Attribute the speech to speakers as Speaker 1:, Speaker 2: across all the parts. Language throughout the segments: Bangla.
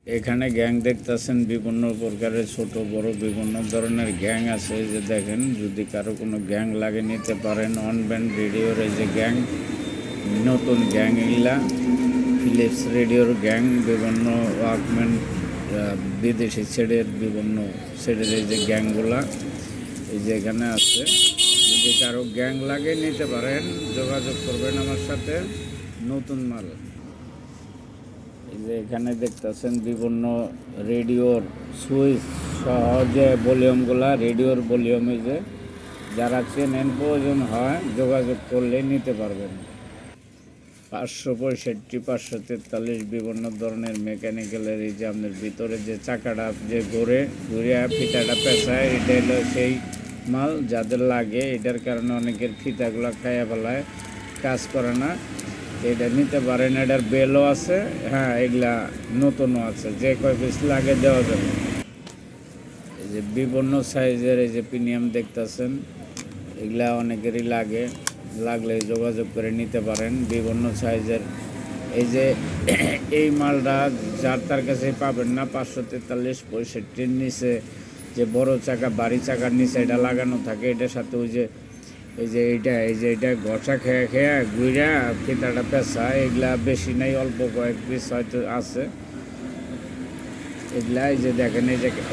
Speaker 1: এখানে গ্যাং দেখতেছেন, বিভিন্ন প্রকারের ছোট বড় বিভিন্ন ধরনের গ্যাং আছে। এই যে দেখেন, যদি কারো কোনো গ্যাং লাগে নিতে পারেন। অন ব্যান্ড রেডিওর এই যে গ্যাং, নতুন গ্যাং এগুলা ফিলিপস রেডিওর গ্যাং, বিভিন্ন ওয়াকম্যান বিদেশি ছেড়ের বিভিন্ন ছেড়ের এই যে গ্যাংগুলা এই যে এখানে আছে। যদি কারো গ্যাং লাগে নিতে পারেন, যোগাযোগ করবেন আমার সাথে। নতুন মাল। এই যে এখানে দেখতেছেন বিভিন্ন রেডিওর সুইচ সহ যে ভলিউমগুলা, রেডিওর ভলিউম। এই যে যারা চেনেন, প্রয়োজন হয় যোগাযোগ করলে নিতে পারবেন। 565, 543 বিভিন্ন ধরনের মেকানিক্যালের এই যে আপনার ভিতরে যে চাকাটা যে ঘুরিয়া ফিতাটা পেঁচায়, এটা হলো সেই মাল যাদের লাগে। এটার কারণে অনেকের ফিতাগুলো খাইয়া ফেলায়, কাজ করে না। এটা নিতে পারেন। এটার বেলও আছে, হ্যাঁ এগুলা নতুনও আছে, যে কয় পিস লাগে দেওয়া যাবে। এই যে বিভিন্ন সাইজের এই যে প্রিমিয়াম দেখতেছেন, এগুলা অনেকেরই লাগে, লাগলে যোগাযোগ করে নিতে পারেন। বিভিন্ন সাইজের এই যে এই মালটা যার তার কাছে পাবেন না। 543, 65 নিচে যে বড় চাকা, বাড়ি চাকার নিচে এটা লাগানো থাকে। এটার সাথে ওই যে এইটা ঘষা খেয়ে খেয়ে ঘুরা ফিতাটা পেঁচা, এগুলা বেশি নাই, অল্প কয়েক পিস হয়তো আছে। এগুলা এই যে দেখেন,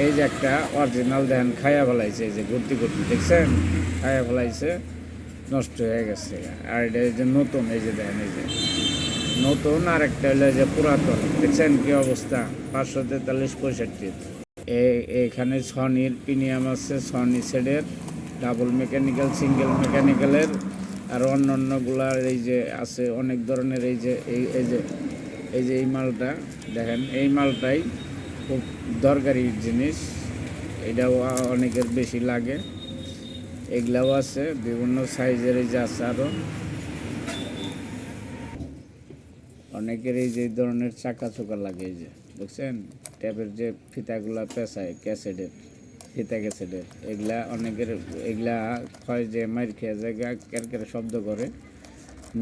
Speaker 1: এই যে একটা অরিজিনাল দেখেন খাইয়া ফেলাইছে, এই যে ঘুরতে ঘুরতে দেখছেন খাইয়া ফেলাইছে, নষ্ট হয়ে গেছে। আর এটা এই যে নতুন, এই যে দেখেন এই যে নতুন। আর একটা হলো যে পুরাতন, দেখছেন কি অবস্থা। 543, 65। এইখানে সনির প্রিমিয়াম আছে, সনি সেটের ডাবল মেকানিক্যাল, সিঙ্গেল মেকানিক্যালের, আর অন্যান্যগুলার এই যে আছে অনেক ধরনের। এই যে এই মালটা দেখেন, এই মালটাই খুব দরকারি জিনিস, এটাও অনেকের বেশি লাগে। এগুলাও আছে বিভিন্ন সাইজের, এই যে আছে আরও অনেকের এই যে ধরনের চাকা চোকা লাগে। এই যে দেখছেন ট্যাপের যে ফিতাগুলা পেঁচায়, ক্যাসেটের ফিতা, ক্যাসেটের এগুলা অনেকের, এগুলা হয় যে মাইর খেয়ে জায়গা কেরকের শব্দ করে।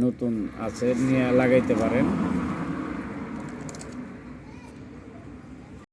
Speaker 1: নতুন আছে, নিয়ে লাগাইতে পারেন।